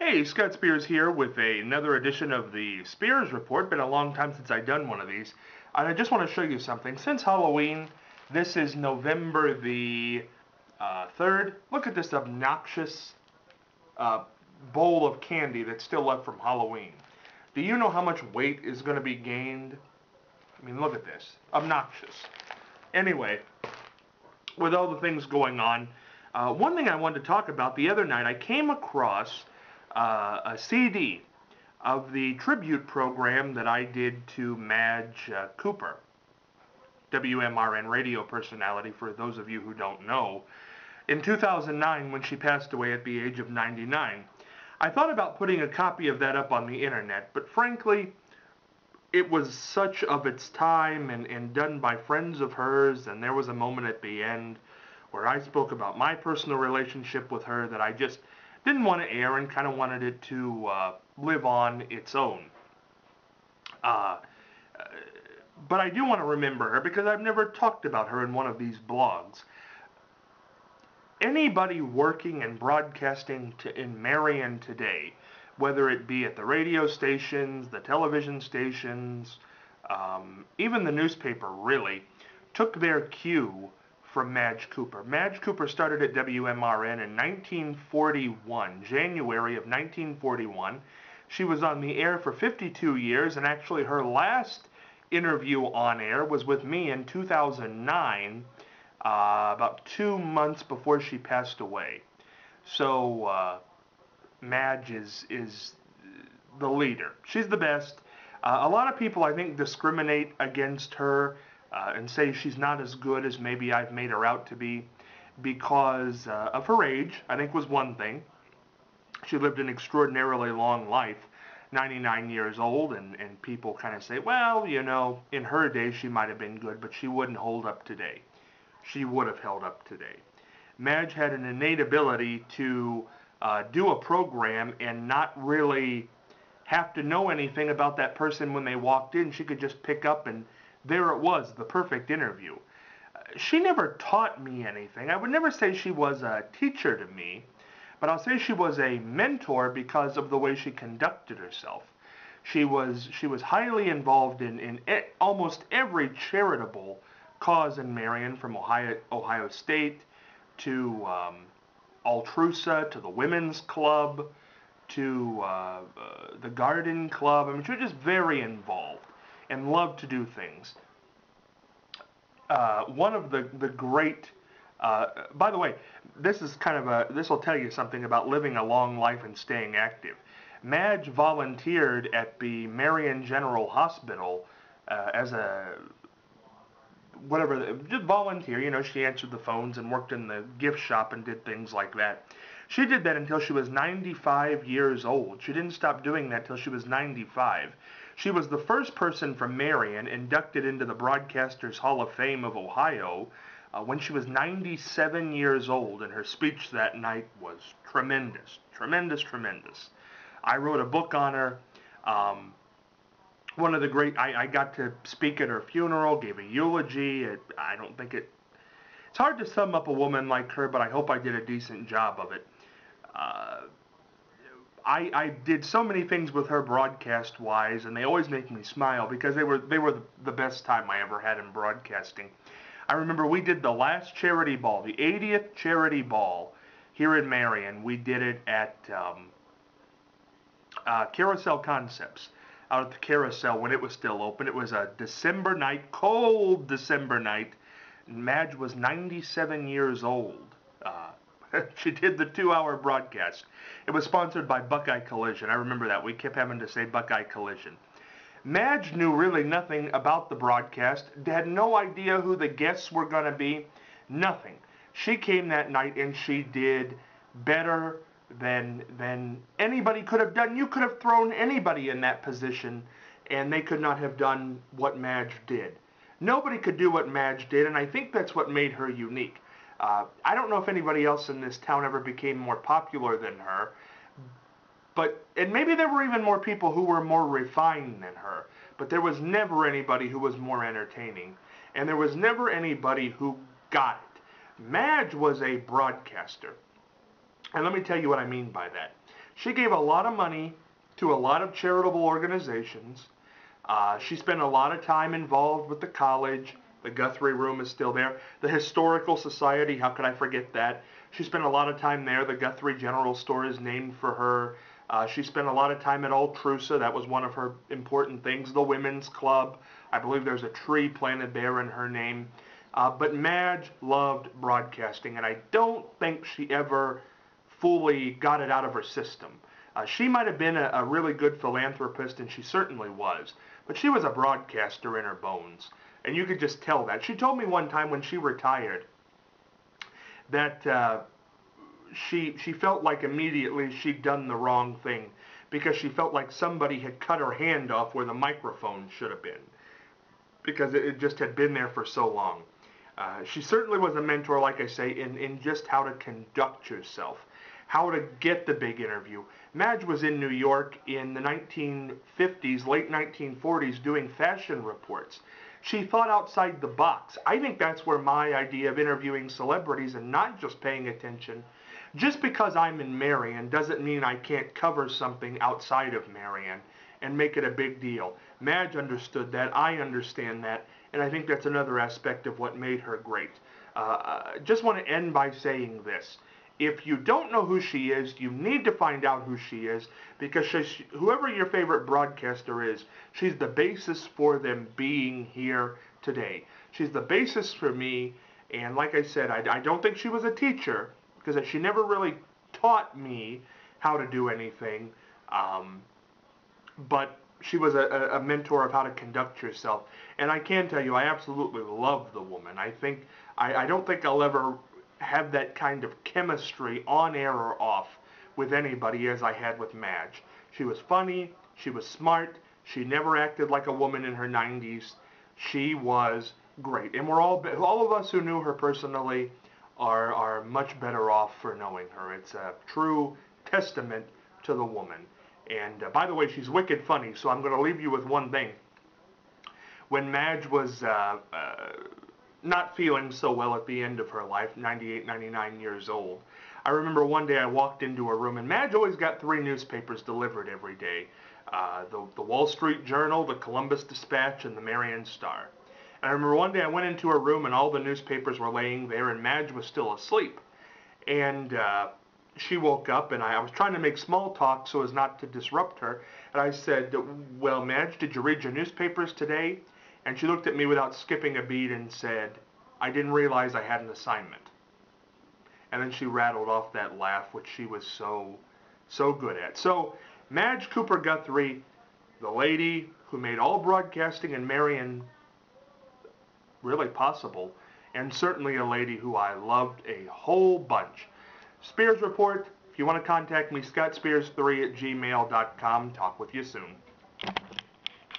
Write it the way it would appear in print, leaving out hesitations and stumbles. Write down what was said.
Hey, Scott Spears here with another edition of the Spears Report. Been a long time since I've done one of these. And I just want to show you something. Since Halloween, this is November the 3rd. Look at this obnoxious uh, bowl of candy that's still left from Halloween. Do you know how much weight is going to be gained? I mean, look at this. Obnoxious. Anyway, with all the things going on, one thing I wanted to talk about the other night, I came across a CD of the tribute program that I did to Madge Cooper, WMRN radio personality, for those of you who don't know, in 2009 when she passed away at the age of 99. I thought about putting a copy of that up on the internet, but frankly, it was such of its time and done by friends of hers, and there was a moment at the end where I spoke about my personal relationship with her that I just didn't want to air and kind of wanted it to live on its own. Uh, but I do want to remember her because I've never talked about her in one of these blogs. Anybody working and broadcasting in Marion today, whether it be at the radio stations, the television stations, even the newspaper really, took their cue from Madge Cooper. Madge Cooper started at WMRN in 1941, January of 1941. She was on the air for 52 years, and actually her last interview on air was with me in 2009, about 2 months before she passed away. So Madge is the leader. She's the best. A lot of people, I think, discriminate against her and say she's not as good as maybe I've made her out to be because of her age, I think was one thing. She lived an extraordinarily long life, 99 years old, and people kind of say, well, you know, in her day she might have been good, but she wouldn't hold up today. She would have held up today. Madge had an innate ability to do a program and not really have to know anything about that person when they walked in. She could just pick up and there it was, the perfect interview. She never taught me anything. I would never say she was a teacher to me, but I'll say she was a mentor because of the way she conducted herself. She was highly involved in almost every charitable cause in Marion, from Ohio State to Altrusa, to the Women's Club, to the Garden Club. I mean, she was just very involved and loved to do things. One of the great, by the way, this is kind of this will tell you something about living a long life and staying active. Madge volunteered at the Marion General Hospital as a whatever, just volunteer. You know, she answered the phones and worked in the gift shop and did things like that. She did that until she was 95 years old. She didn't stop doing that till she was 95. She was the first person from Marion inducted into the Broadcasters Hall of Fame of Ohio when she was 97 years old, and her speech that night was tremendous, tremendous, tremendous. I wrote a book on her. One of the great, I got to speak at her funeral, gave a eulogy. I don't think it's hard to sum up a woman like her, but I hope I did a decent job of it. I did so many things with her broadcast-wise, and they always make me smile because they were the best time I ever had in broadcasting. I remember we did the last charity ball, the 80th charity ball here in Marion. We did it at Carousel Concepts, out at the Carousel when it was still open. It was a December night, cold December night. Madge was 97 years old. She did the 2-hour broadcast. It was sponsored by Buckeye Collision. I remember that. We kept having to say Buckeye Collision. Madge knew really nothing about the broadcast, had no idea who the guests were going to be, nothing. She came that night and she did better than anybody could have done. You could have thrown anybody in that position and they could not have done what Madge did. Nobody could do what Madge did, and I think that's what made her unique. I don't know if anybody else in this town ever became more popular than her, and maybe there were even more people who were more refined than her, but there was never anybody who was more entertaining, and there was never anybody who got it. Madge was a broadcaster, and let me tell you what I mean by that. She gave a lot of money to a lot of charitable organizations. She spent a lot of time involved with the college. The Guthrie Room is still there. The Historical Society, how could I forget that? She spent a lot of time there. The Guthrie General Store is named for her. She spent a lot of time at Altrusa. That was one of her important things. The Women's Club. I believe there's a tree planted there in her name. But Madge loved broadcasting, and I don't think she ever fully got it out of her system. She might have been a really good philanthropist, and she certainly was. But she was a broadcaster in her bones. And you could just tell that. She told me one time when she retired that she felt like immediately she'd done the wrong thing because she felt like somebody had cut her hand off where the microphone should have been because it just had been there for so long. She certainly was a mentor, like I say, in just how to conduct yourself, how to get the big interview. Madge was in New York in the 1950s, late 1940s, doing fashion reports. She thought outside the box. I think that's where my idea of interviewing celebrities and not just paying attention. Just because I'm in Marion doesn't mean I can't cover something outside of Marion and make it a big deal. Madge understood that. I understand that. And I think that's another aspect of what made her great. Just want to end by saying this. If you don't know who she is, you need to find out who she is because whoever your favorite broadcaster is, she's the basis for them being here today. She's the basis for me, and like I said, I don't think she was a teacher because she never really taught me how to do anything, but she was a mentor of how to conduct yourself. And I can tell you, I absolutely love the woman. I don't think I'll ever have that kind of chemistry on air or off with anybody as I had with Madge. She was funny, she was smart, she never acted like a woman in her 90s. She was great. And all of us who knew her personally are much better off for knowing her. It's a true testament to the woman. And by the way, she's wicked funny, so I'm going to leave you with one thing. When Madge was not feeling so well at the end of her life, 98, 99 years old. I remember one day I walked into her room, and Madge always got 3 newspapers delivered every day. The Wall Street Journal, the Columbus Dispatch, and the Marion Star. And I remember one day I went into her room, and all the newspapers were laying there, and Madge was still asleep. And she woke up, and I was trying to make small talk so as not to disrupt her. And I said, "Well, Madge, did you read your newspapers today?" And she looked at me without skipping a beat and said, "I didn't realize I had an assignment." And then she rattled off that laugh, which she was so good at. So, Madge Cooper Guthrie, the lady who made all broadcasting in Marion really possible, and certainly a lady who I loved a whole bunch. Spears Report, if you want to contact me, scottspears3@gmail.com. Talk with you soon.